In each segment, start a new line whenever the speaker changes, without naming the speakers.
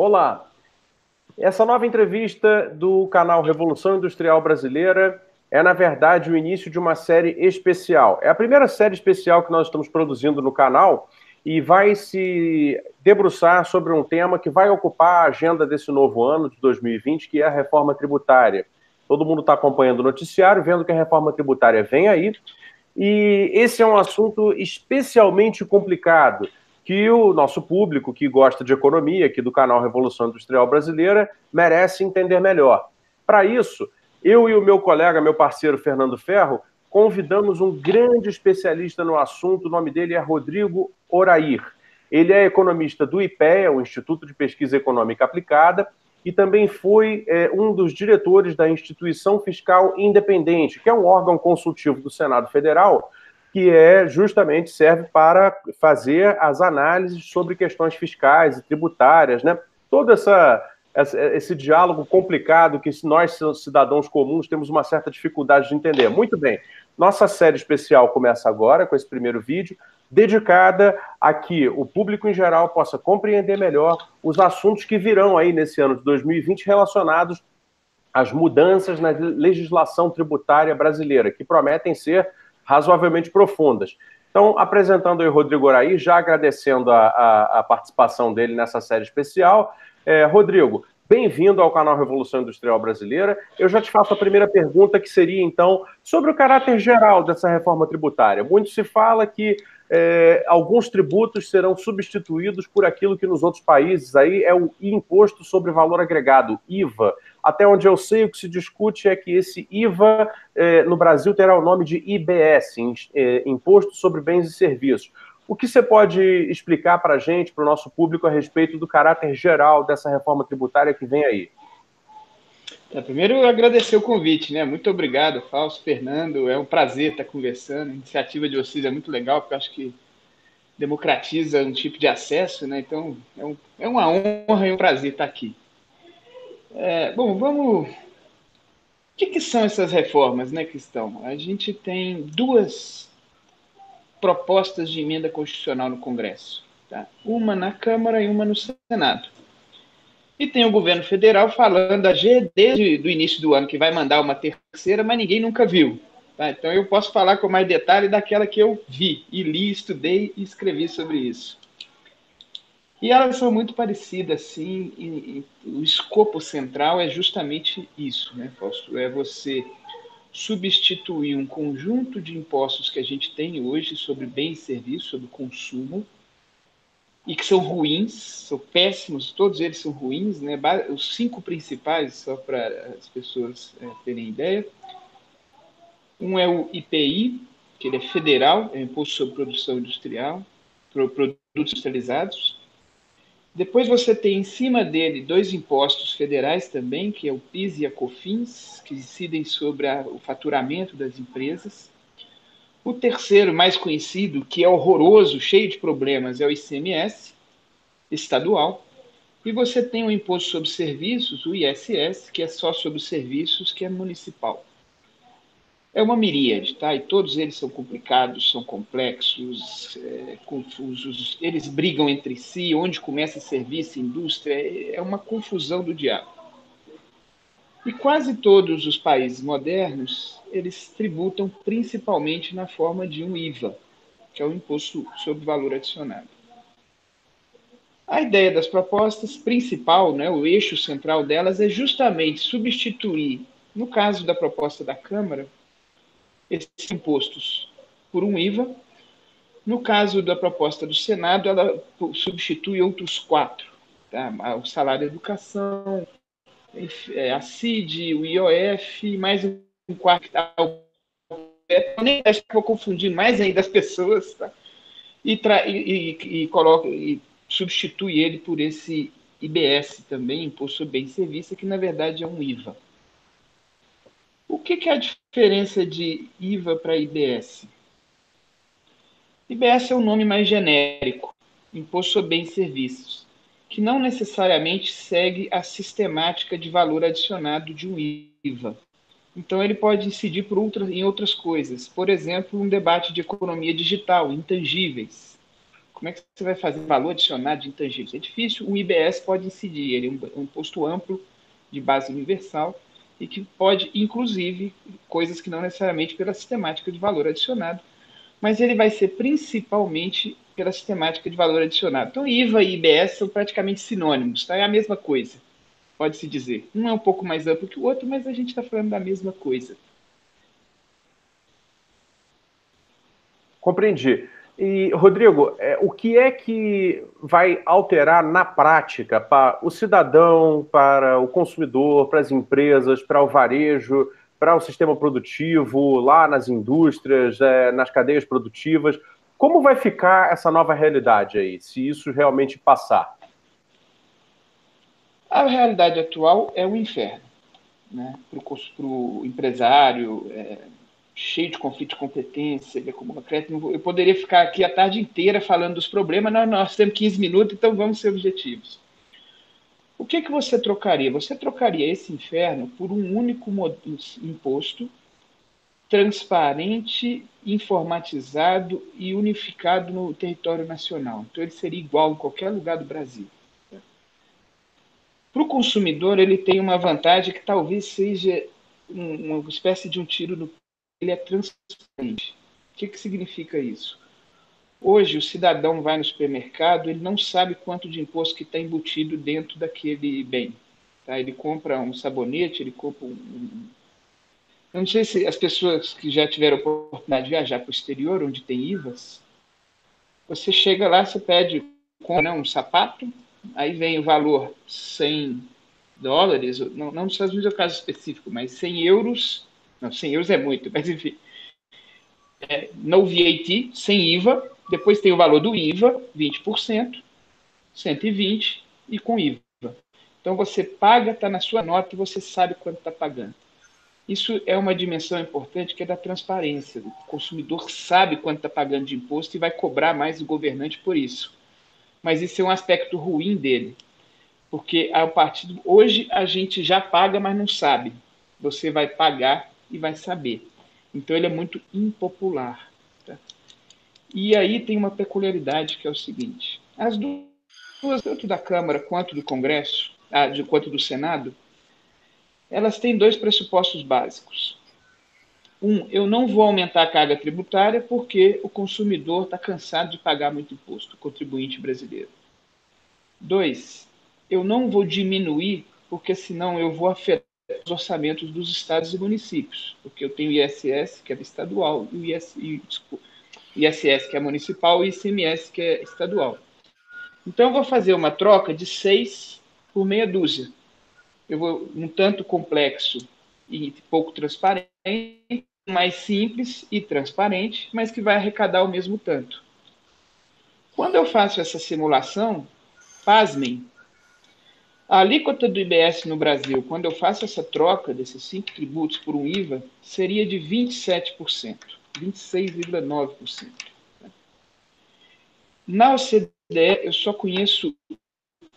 Olá, essa nova entrevista do canal Revolução Industrial Brasileira é, na verdade, o início de uma série especial. É a primeira série especial que nós estamos produzindo no canal e vai se debruçar sobre um tema que vai ocupar a agenda desse novo ano, de 2020, que é a reforma tributária. Todo mundo está acompanhando o noticiário, vendo que a reforma tributária vem aí, e esse é um assunto especialmente complicado, que o nosso público, que gosta de economia, aqui do canal Revolução Industrial Brasileira, merece entender melhor. Para isso, eu e o meu colega, meu parceiro Fernando Ferro, convidamos um grande especialista no assunto, o nome dele é Rodrigo Orair. Ele é economista do IPEA, o Instituto de Pesquisa Econômica Aplicada, e também foi um dos diretores da Instituição Fiscal Independente, que é um órgão consultivo do Senado Federal, que justamente serve para fazer as análises sobre questões fiscais e tributárias, né? Todo esse diálogo complicado que nós, cidadãos comuns, temos uma certa dificuldade de entender. Muito bem, nossa série especial começa agora com esse primeiro vídeo, dedicada a que o público em geral possa compreender melhor os assuntos que virão aí nesse ano de 2020 relacionados às mudanças na legislação tributária brasileira, que prometem ser razoavelmente profundas. Então, apresentando aí o Rodrigo Oraí, já agradecendo a participação dele nessa série especial. Rodrigo, bem-vindo ao canal Revolução Industrial Brasileira. Eu já te faço a primeira pergunta, que seria, então, sobre o caráter geral dessa reforma tributária. Muito se fala que alguns tributos serão substituídos por aquilo que nos outros países aí é o imposto sobre valor agregado, IVA. Até onde eu sei, o que se discute é que esse IVA no Brasil terá o nome de IBS, Imposto sobre Bens e Serviços. O que você pode explicar para a gente, para o nosso público, a respeito do caráter geral dessa reforma tributária que vem aí?
Primeiro, eu agradecer o convite, né? Muito obrigado, Fausto, Fernando. É um prazer estar conversando. A iniciativa de vocês é muito legal, porque eu acho que democratiza um tipo de acesso, né? Então, é uma honra e um prazer estar aqui. Bom, vamos. O que são essas reformas, né, que estão? A gente tem duas propostas de emenda constitucional no Congresso, tá? Uma na Câmara e uma no Senado. E tem o governo federal falando desde o início do ano que vai mandar uma terceira, mas ninguém nunca viu. Tá? Então eu posso falar com mais detalhe daquela que eu vi, e li, estudei e escrevi sobre isso. E elas são muito parecidas, sim, e o escopo central é justamente isso, né, Fausto? É você substituir um conjunto de impostos que a gente tem hoje sobre bens e serviços, sobre consumo, e que são ruins, são péssimos, todos eles são ruins, né? Os 5 principais, só para as pessoas terem ideia. Um é o IPI, que ele é federal, é o Imposto sobre Produção Industrial, produtos industrializados. Depois você tem em cima dele 2 impostos federais também, que é o PIS e a COFINS, que incidem sobre o faturamento das empresas. O terceiro, mais conhecido, que é horroroso, cheio de problemas, é o ICMS, estadual, e você tem o Imposto sobre Serviços, o ISS, que é só sobre serviços, que é municipal. É uma miríade, tá? E todos eles são complicados, são complexos, confusos, eles brigam entre si, onde começa serviço, indústria, é uma confusão do diabo. E quase todos os países modernos, eles tributam principalmente na forma de um IVA, que é o Imposto sobre Valor Adicionado. A ideia das propostas principal, né, o eixo central delas, é justamente substituir, no caso da proposta da Câmara, esses impostos por um IVA. No caso da proposta do Senado, ela substitui outros 4. Tá? O salário de educação, a CID, o IOF, mais um quarto que está. Eu nem acho que vou confundir mais ainda as pessoas, tá? E substitui ele por esse IBS também, Imposto sobre Bens e Serviços, que na verdade é um IVA. O que é a diferença de IVA para IBS? IBS é um nome mais genérico, Imposto sobre Bens e Serviços, que não necessariamente segue a sistemática de valor adicionado de um IVA. Então, ele pode incidir em outras coisas. Por exemplo, um debate de economia digital, intangíveis, Como é que você vai fazer valor adicionado de intangíveis? É difícil, o IBS pode incidir, ele é um imposto amplo, de base universal, e que pode, inclusive, coisas que não necessariamente pela sistemática de valor adicionado, mas ele vai ser principalmente pela sistemática de valor adicionado. Então, IVA e IBS são praticamente sinônimos, tá? É a mesma coisa, pode-se dizer. Um é um pouco mais amplo que o outro, mas a gente está falando da mesma coisa.
Compreendi. E, Rodrigo, o que é que vai alterar na prática para o cidadão, para o consumidor, para as empresas, para o varejo, para o sistema produtivo, lá nas indústrias, nas cadeias produtivas? Como vai ficar essa nova realidade aí, se isso realmente passar?
A realidade atual é um inferno, né? Para o empresário, cheio de conflito de competência, ele acumula crédito. Eu poderia ficar aqui a tarde inteira falando dos problemas, nós temos 15 minutos, então vamos ser objetivos. O que você trocaria? Você trocaria esse inferno por um único imposto transparente, informatizado e unificado no território nacional. Então, ele seria igual em qualquer lugar do Brasil. Para o consumidor, ele tem uma vantagem que talvez seja uma espécie de um tiro no pé. Ele é transparente. O que significa isso? Hoje, o cidadão vai no supermercado, ele não sabe quanto de imposto que está embutido dentro daquele bem. Tá? Ele compra um sabonete, ele compra Eu não sei se as pessoas que já tiveram a oportunidade de viajar para o exterior, onde tem IVAs, você chega lá, você pede um sapato, aí vem o valor $100, não nos Estados Unidos é o caso específico, mas 100 euros, não, 100 euros é muito, mas enfim, no VAT, sem IVA, depois tem o valor do IVA, 20%, 120 e com IVA. Então você paga, está na sua nota e você sabe quanto está pagando. Isso é uma dimensão importante que é da transparência. O consumidor sabe quanto está pagando de imposto e vai cobrar mais do governante por isso. Mas isso é um aspecto ruim dele, porque hoje a gente já paga, mas não sabe. Você vai pagar e vai saber. Então ele é muito impopular. Tá? E aí tem uma peculiaridade que é o seguinte: as duas, tanto da Câmara quanto do Congresso, quanto do Senado, elas têm dois pressupostos básicos. Eu não vou aumentar a carga tributária porque o consumidor está cansado de pagar muito imposto, o contribuinte brasileiro. 2, eu não vou diminuir porque senão eu vou afetar os orçamentos dos estados e municípios, porque eu tenho o ISS, que é estadual, e o ISS, que é municipal, e o ICMS, que é estadual. Então, eu vou fazer uma troca de 6 por meia dúzia. Eu vou um tanto complexo e pouco transparente, mais simples e transparente, mas que vai arrecadar o mesmo tanto. Quando eu faço essa simulação, pasmem, a alíquota do IBS no Brasil, quando eu faço essa troca desses 5 tributos por um IVA, seria de 27%, 26,9%. Na OCDE, eu só conheço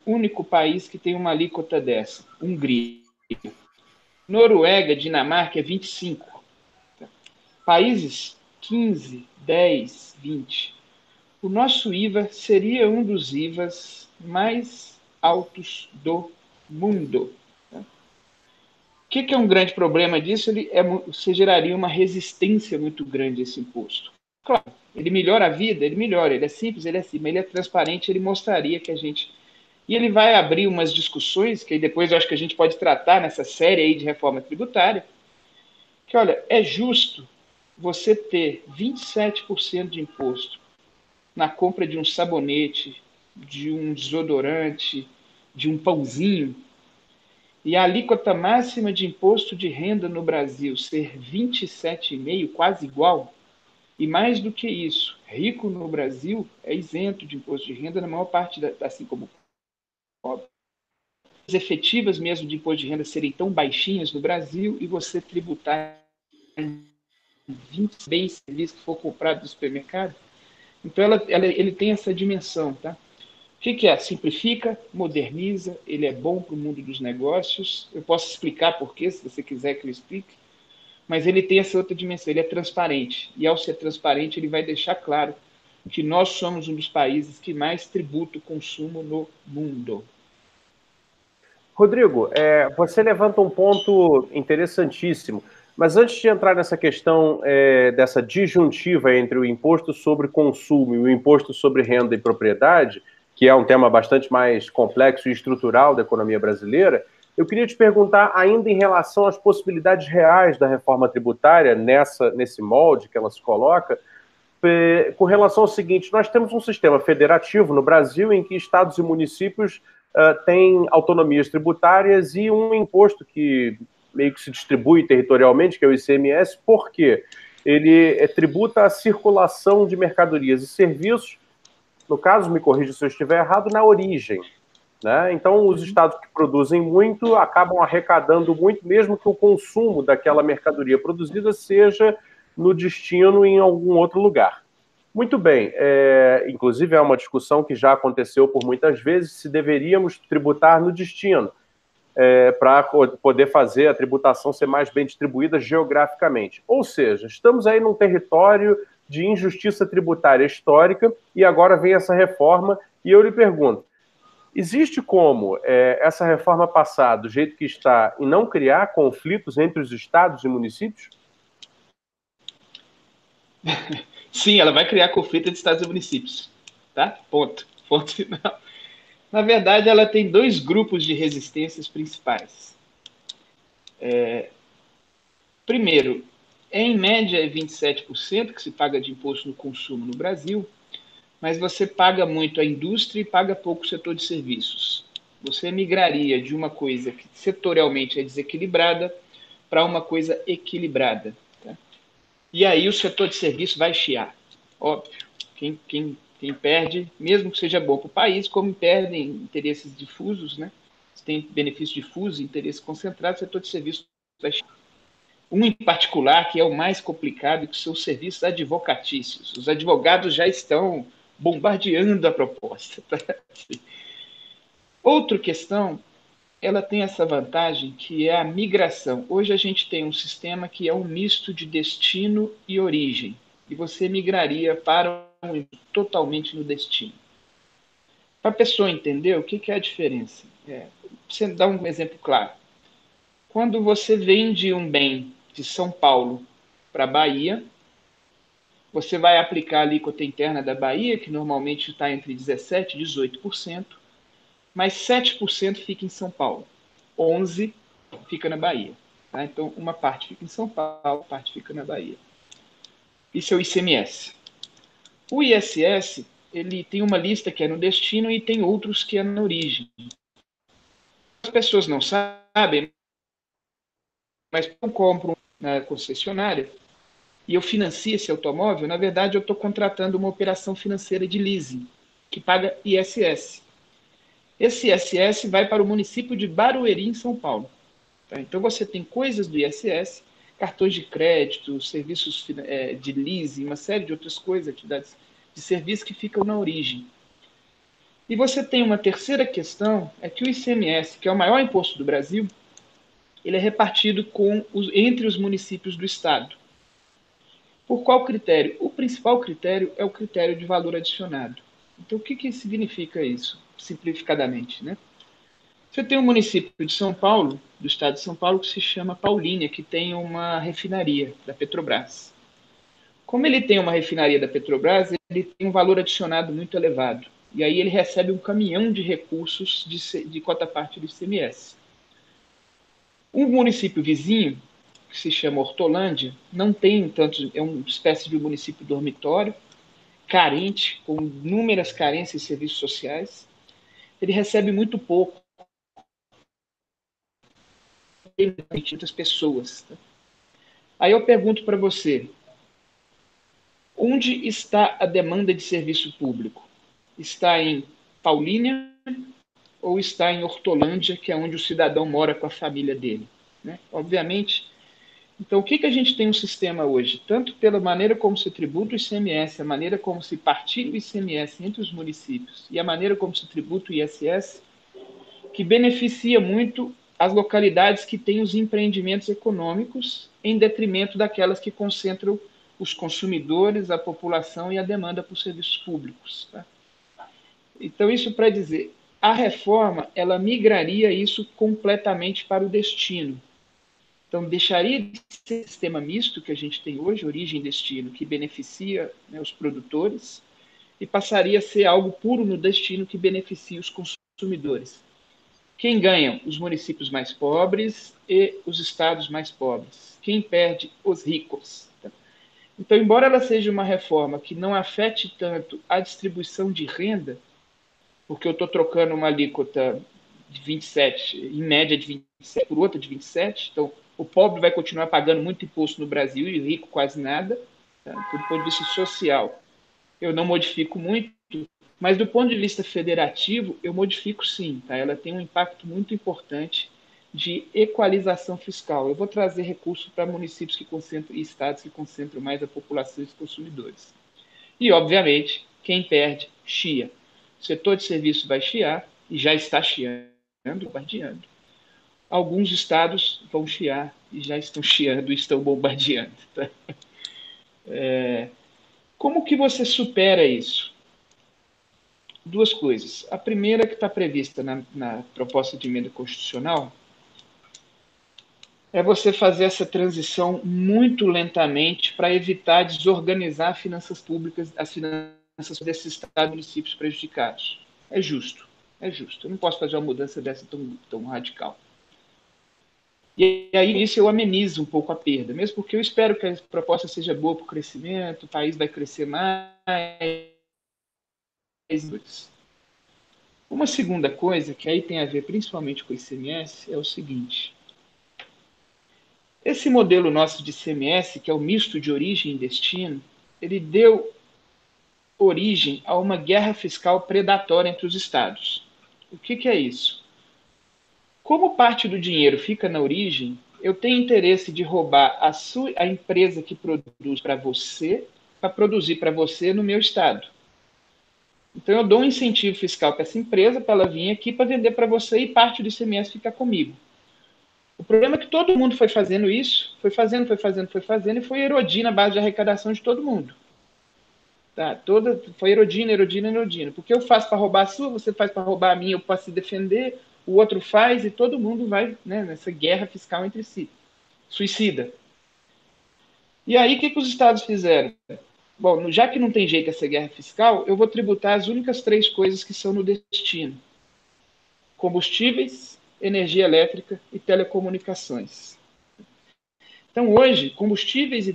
o único país que tem uma alíquota dessa, Hungria. Noruega, Dinamarca é 25%. Países 15, 10, 20. O nosso IVA seria um dos IVAs mais altos do mundo. O que é um grande problema disso? Você geraria uma resistência muito grande a esse imposto. Claro, ele melhora a vida, ele melhora, ele é simples, ele é simples, ele é transparente, ele mostraria que a gente... E ele vai abrir umas discussões, que depois eu acho que a gente pode tratar nessa série aí de reforma tributária, que, olha, é justo você ter 27% de imposto na compra de um sabonete, de um desodorante, de um pãozinho, e a alíquota máxima de imposto de renda no Brasil ser 27,5%, quase igual, e mais do que isso, rico no Brasil é isento de imposto de renda na maior parte, assim como pobre. As efetivas mesmo de imposto de renda serem tão baixinhas no Brasil e você tributar 20 bens e serviços que for comprado do supermercado. Então, ele tem essa dimensão, tá? O que é? Simplifica, moderniza, ele é bom para o mundo dos negócios. Eu posso explicar por quê, se você quiser que eu explique. Mas ele tem essa outra dimensão, ele é transparente. E ao ser transparente, ele vai deixar claro que nós somos um dos países que mais tributa o consumo no mundo.
Rodrigo, você levanta um ponto interessantíssimo, mas antes de entrar nessa questão dessa disjuntiva entre o imposto sobre consumo e o imposto sobre renda e propriedade, que é um tema bastante mais complexo e estrutural da economia brasileira, eu queria te perguntar ainda em relação às possibilidades reais da reforma tributária nesse molde que ela se coloca, com relação ao seguinte: nós temos um sistema federativo no Brasil em que estados e municípios têm autonomias tributárias e um imposto que meio que se distribui territorialmente, que é o ICMS. Por quê? Ele tributa a circulação de mercadorias e serviços, no caso, me corrija se eu estiver errado, na origem. Né? Então, os estados que produzem muito acabam arrecadando muito, mesmo que o consumo daquela mercadoria produzida seja no destino em algum outro lugar. Muito bem, inclusive é uma discussão que já aconteceu por muitas vezes, se deveríamos tributar no destino, para poder fazer a tributação ser mais bem distribuída geograficamente. Ou seja, estamos aí num território de injustiça tributária histórica e agora vem essa reforma e eu lhe pergunto, existe como essa reforma passar do jeito que está e não criar conflitos entre os estados e municípios?
Sim, ela vai criar conflito entre estados e municípios. Tá? Ponto. Ponto final. Na verdade, ela tem dois grupos de resistências principais. Primeiro, em média é 27% que se paga de imposto no consumo no Brasil, mas você paga muito a indústria e paga pouco o setor de serviços. Você migraria de uma coisa que setorialmente é desequilibrada para uma coisa equilibrada. Tá? E aí o setor de serviço vai chiar. Óbvio, quem perde, mesmo que seja bom para o país, como perdem interesses difusos, né? Se tem benefício difuso, interesse concentrado, o setor de serviço vai chiar. Um em particular, que é o mais complicado, que são os serviços advocatícios. Os advogados já estão bombardeando a proposta. Tá? Outra questão, ela tem essa vantagem que é a migração. Hoje a gente tem um sistema que é um misto de destino e origem. E você migraria para um totalmente no destino. Para a pessoa entender o que é a diferença. Você dá um exemplo claro. Quando você vende um bem de São Paulo para a Bahia, você vai aplicar a alíquota interna da Bahia, que normalmente está entre 17% e 18%, mas 7% fica em São Paulo, 11% fica na Bahia. Tá? Então, uma parte fica em São Paulo, parte fica na Bahia. Isso é o ICMS. O ISS, ele tem uma lista que é no destino e tem outros que é na origem. As pessoas não sabem, mas eu compro na concessionária e eu financio esse automóvel, na verdade eu estou contratando uma operação financeira de leasing, que paga ISS. Esse ISS vai para o município de Barueri, em São Paulo. Tá? Então você tem coisas do ISS, cartões de crédito, serviços de leasing, uma série de outras coisas, atividades de serviço que ficam na origem. E você tem uma terceira questão, é que o ICMS, que é o maior imposto do Brasil, ele é repartido entre os municípios do estado. Por qual critério? O principal critério é o critério de valor adicionado. Então, o que significa isso, simplificadamente, né? Você tem um município de São Paulo, do estado de São Paulo, que se chama Paulínia, que tem uma refinaria da Petrobras. Como ele tem uma refinaria da Petrobras, ele tem um valor adicionado muito elevado. E aí ele recebe um caminhão de recursos de cota-parte do ICMS. Um município vizinho, que se chama Hortolândia, não tem tanto, é uma espécie de município dormitório, carente, com inúmeras carências de serviços sociais. Ele recebe muito pouco, muitas pessoas. Tá? Aí eu pergunto para você, onde está a demanda de serviço público? Está em Paulínia ou está em Hortolândia, que é onde o cidadão mora com a família dele? Né? Obviamente. Então, o que a gente tem no sistema hoje? Tanto pela maneira como se tributa o ICMS, a maneira como se partilha o ICMS entre os municípios e a maneira como se tributa o ISS, que beneficia muito as localidades que têm os empreendimentos econômicos em detrimento daquelas que concentram os consumidores, a população e a demanda por serviços públicos. Tá? Então, isso para dizer, a reforma, ela migraria isso completamente para o destino. Então, deixaria de ser sistema misto que a gente tem hoje, origem e destino, que beneficia, né, os produtores, e passaria a ser algo puro no destino que beneficia os consumidores. Quem ganha? Os municípios mais pobres e os estados mais pobres. Quem perde? Os ricos. Então, embora ela seja uma reforma que não afete tanto a distribuição de renda, porque eu estou trocando uma alíquota de 27, em média de 27, por outra de 27, então o pobre vai continuar pagando muito imposto no Brasil e o rico quase nada, tá? Do ponto de vista social. Eu não modifico muito, mas do ponto de vista federativo, eu modifico sim. Tá? Ela tem um impacto muito importante de equalização fiscal. Eu vou trazer recursos para municípios que concentram e estados que concentram mais a população e os consumidores. E, obviamente, quem perde, chia. O setor de serviço vai chiar, e já está chiando, bombardeando. Alguns estados vão chiar, e já estão chiando e estão bombardeando. Tá? Como que você supera isso? Duas coisas. A primeira que está prevista na proposta de emenda constitucional é você fazer essa transição muito lentamente para evitar desorganizar finanças públicas, as finanças desses estados e municípios prejudicados. É justo, é justo. Eu não posso fazer uma mudança dessa tão radical. E aí, isso eu amenizo um pouco a perda, mesmo porque eu espero que a proposta seja boa para o crescimento, o país vai crescer mais. Uma segunda coisa, que aí tem a ver principalmente com o ICMS, é o seguinte. Esse modelo nosso de ICMS, que é o misto de origem e destino, ele deu origem a uma guerra fiscal predatória entre os estados. O que é isso? Como parte do dinheiro fica na origem, eu tenho interesse de roubar a empresa que produz para você, para produzir para você no meu estado. Então, eu dou um incentivo fiscal para essa empresa, para ela vir aqui para vender para você e parte do ICMS fica comigo. O problema é que todo mundo foi fazendo isso, foi fazendo e foi erodindo a base de arrecadação de todo mundo. Tá? Foi erodindo. Porque eu faço para roubar a sua, você faz para roubar a minha, eu posso se defender, o outro faz e todo mundo vai, né, nessa guerra fiscal entre si. Suicida. E aí, o que os estados fizeram? Bom, já que não tem jeito essa guerra fiscal, eu vou tributar as únicas 3 coisas que são no destino: combustíveis, energia elétrica e telecomunicações. Então, hoje, combustíveis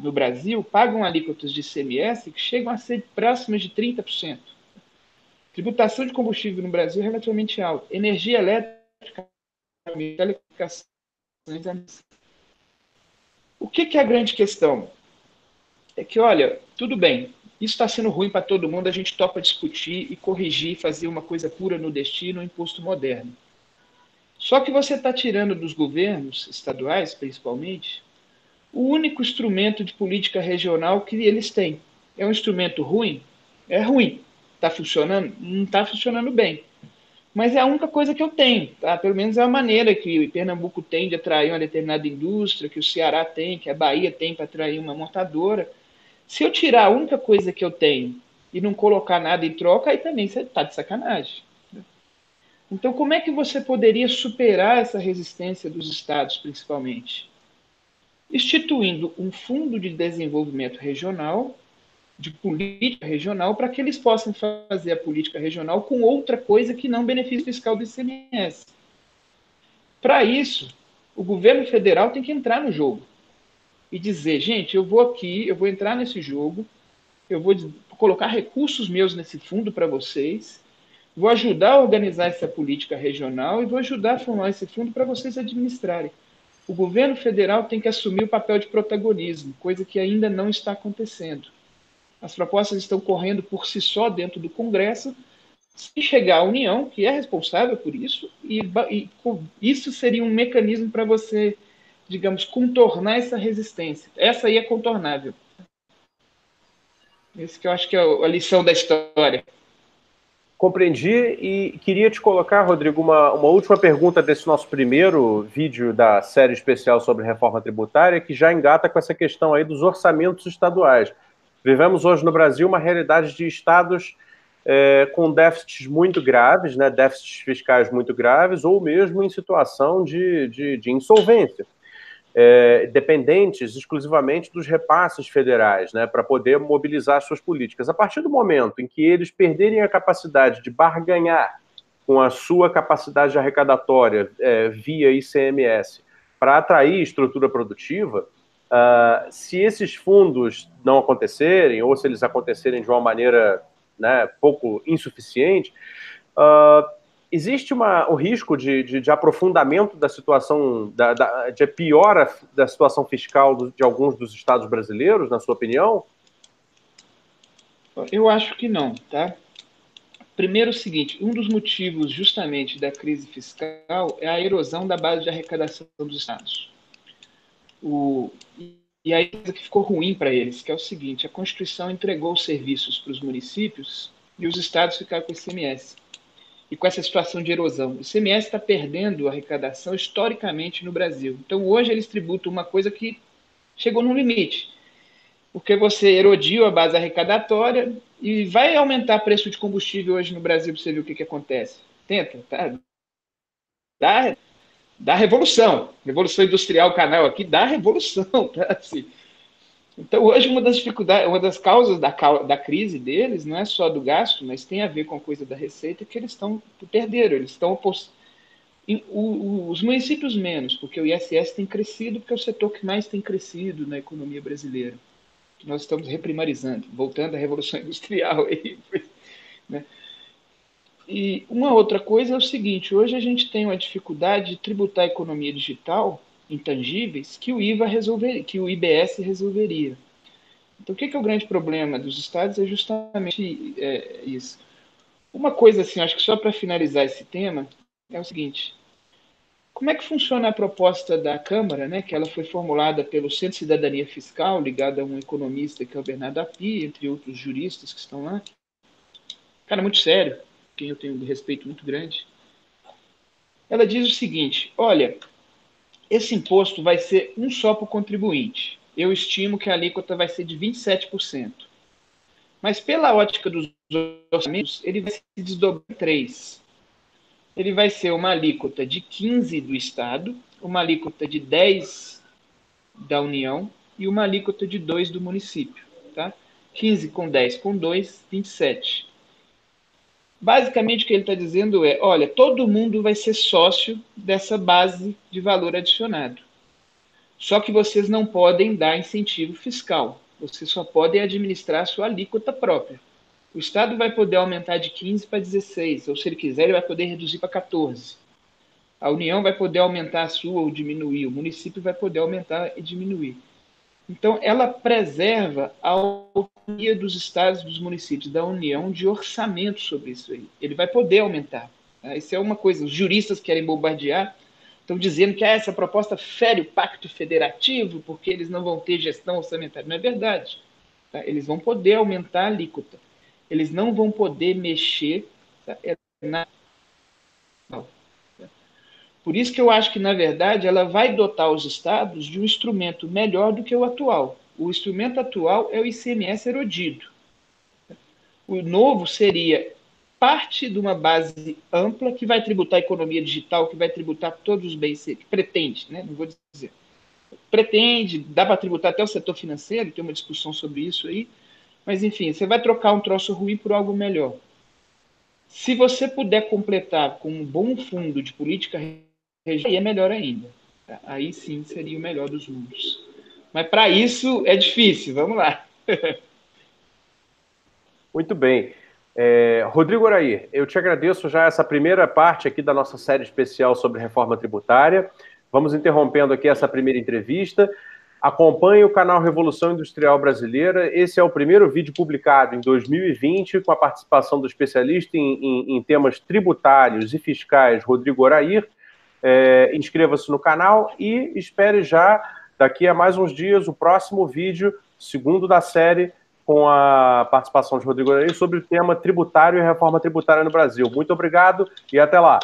no Brasil pagam alíquotas de ICMS que chegam a ser próximas de 30%. Tributação de combustível no Brasil é relativamente alta. Energia elétrica, telecomunicações. O que é a grande questão? É que, olha, tudo bem, isso está sendo ruim para todo mundo, a gente topa discutir e corrigir, fazer uma coisa pura no destino, um imposto moderno. Só que você está tirando dos governos estaduais, principalmente, o único instrumento de política regional que eles têm. É um instrumento ruim? É ruim. Está funcionando? Não está funcionando bem. Mas é a única coisa que eu tenho. Tá? Pelo menos é a maneira que o Pernambuco tem de atrair uma determinada indústria, que o Ceará tem, que a Bahia tem para atrair uma montadora. Se eu tirar a única coisa que eu tenho e não colocar nada em troca, aí também você está de sacanagem. Então, como é que você poderia superar essa resistência dos estados, principalmente? Instituindo um fundo de desenvolvimento regional, de política regional, para que eles possam fazer a política regional com outra coisa que não benefício fiscal do ICMS. Para isso, o governo federal tem que entrar no jogo e dizer, gente, eu vou aqui, eu vou entrar nesse jogo, eu vou colocar recursos meus nesse fundo para vocês, vou ajudar a organizar essa política regional e vou ajudar a formar esse fundo para vocês administrarem. O governo federal tem que assumir o papel de protagonismo, coisa que ainda não está acontecendo. As propostas estão correndo por si só dentro do Congresso, se chegar à União, que é responsável por isso, e isso seria um mecanismo para você, digamos, contornar essa resistência. Essa aí é contornável. Esse que eu acho que é a lição da história.
Compreendi e queria te colocar, Rodrigo, uma última pergunta desse nosso primeiro vídeo da série especial sobre reforma tributária, que já engata com essa questão aí dos orçamentos estaduais. Vivemos hoje no Brasil uma realidade de estados com déficits muito graves, né, déficits fiscais muito graves, ou mesmo em situação de insolvência. Dependentes exclusivamente dos repasses federais, né, para poder mobilizar suas políticas. A partir do momento em que eles perderem a capacidade de barganhar com a sua capacidade arrecadatória via ICMS para atrair estrutura produtiva, se esses fundos não acontecerem, ou se eles acontecerem de uma maneira, né, pouco insuficiente, existe o risco de aprofundamento da situação, de piora da situação fiscal de alguns dos estados brasileiros, na sua opinião?
Eu acho que não, tá? Primeiro, o seguinte, um dos motivos justamente da crise fiscal é a erosão da base de arrecadação dos estados. E aí, coisa que ficou ruim para eles, que é o seguinte, a Constituição entregou os serviços para os municípios e os estados ficaram com o ICMS. E com essa situação de erosão. O ICMS está perdendo a arrecadação historicamente no Brasil. Então, hoje, eles tributam uma coisa que chegou no limite. Porque você erodiu a base arrecadatória e vai aumentar o preço de combustível hoje no Brasil para você ver o que acontece. Tenta, tá? Dá revolução. Revolução industrial, o canal aqui, dá revolução. Tá? Assim. Então, hoje, uma das dificuldades, uma das causas da crise deles não é só do gasto, mas tem a ver com a coisa da receita, que eles perderam, eles estão os municípios menos, porque o ISS tem crescido, porque é o setor que mais tem crescido na economia brasileira. Nós estamos reprimarizando, voltando à Revolução Industrial. Né? E uma outra coisa é o seguinte, hoje a gente tem uma dificuldade de tributar a economia digital intangíveis que o IVA resolveria, que o IBS resolveria. Então, o que é o grande problema dos estados é justamente isso. Uma coisa assim, acho que só para finalizar esse tema, é o seguinte, como é que funciona a proposta da Câmara, né, que ela foi formulada pelo Centro de Cidadania Fiscal, ligado a um economista que é o Bernardo Api, entre outros juristas que estão lá. Cara, muito sério, quem eu tenho um respeito muito grande. Ela diz o seguinte, olha, esse imposto vai ser um só para o contribuinte. Eu estimo que a alíquota vai ser de 27%. Mas pela ótica dos orçamentos, ele vai se desdobrar em 3. Ele vai ser uma alíquota de 15% do Estado, uma alíquota de 10% da União e uma alíquota de 2% do município. Tá? 15 com 10 com 2, 27. Basicamente, o que ele está dizendo é, olha, todo mundo vai ser sócio dessa base de valor adicionado. Só que vocês não podem dar incentivo fiscal. Vocês só podem administrar a sua alíquota própria. O Estado vai poder aumentar de 15 para 16, ou se ele quiser, ele vai poder reduzir para 14. A União vai poder aumentar a sua ou diminuir, o município vai poder aumentar e diminuir. Então, ela preserva a autonomia dos estados, dos municípios, da União, de orçamento sobre isso aí. Ele vai poder aumentar. Isso é uma coisa, os juristas querem bombardear, estão dizendo que essa proposta fere o pacto federativo, porque eles não vão ter gestão orçamentária. Não é verdade. Tá? Eles vão poder aumentar a alíquota. Eles não vão poder mexer na... Por isso que eu acho que, na verdade, ela vai dotar os estados de um instrumento melhor do que o atual. O instrumento atual é o ICMS erodido. O novo seria parte de uma base ampla que vai tributar a economia digital, que vai tributar todos os bens, que pretende, né? Não vou dizer. Pretende, dá para tributar até o setor financeiro, tem uma discussão sobre isso aí, mas, enfim, você vai trocar um troço ruim por algo melhor. Se você puder completar com um bom fundo de política regional, aí é melhor ainda. Aí sim seria o melhor dos mundos. Mas para isso é difícil, vamos lá.
Muito bem. Rodrigo Orair, eu te agradeço já essa primeira parte aqui da nossa série especial sobre reforma tributária. Vamos interrompendo aqui essa primeira entrevista. Acompanhe o canal Revolução Industrial Brasileira. Esse é o primeiro vídeo publicado em 2020, com a participação do especialista em temas tributários e fiscais, Rodrigo Orair. Inscreva-se no canal e espere já, daqui a mais uns dias, o próximo vídeo, segundo da série, com a participação de Rodrigo Aranha sobre o tema tributário e reforma tributária no Brasil. Muito obrigado e até lá.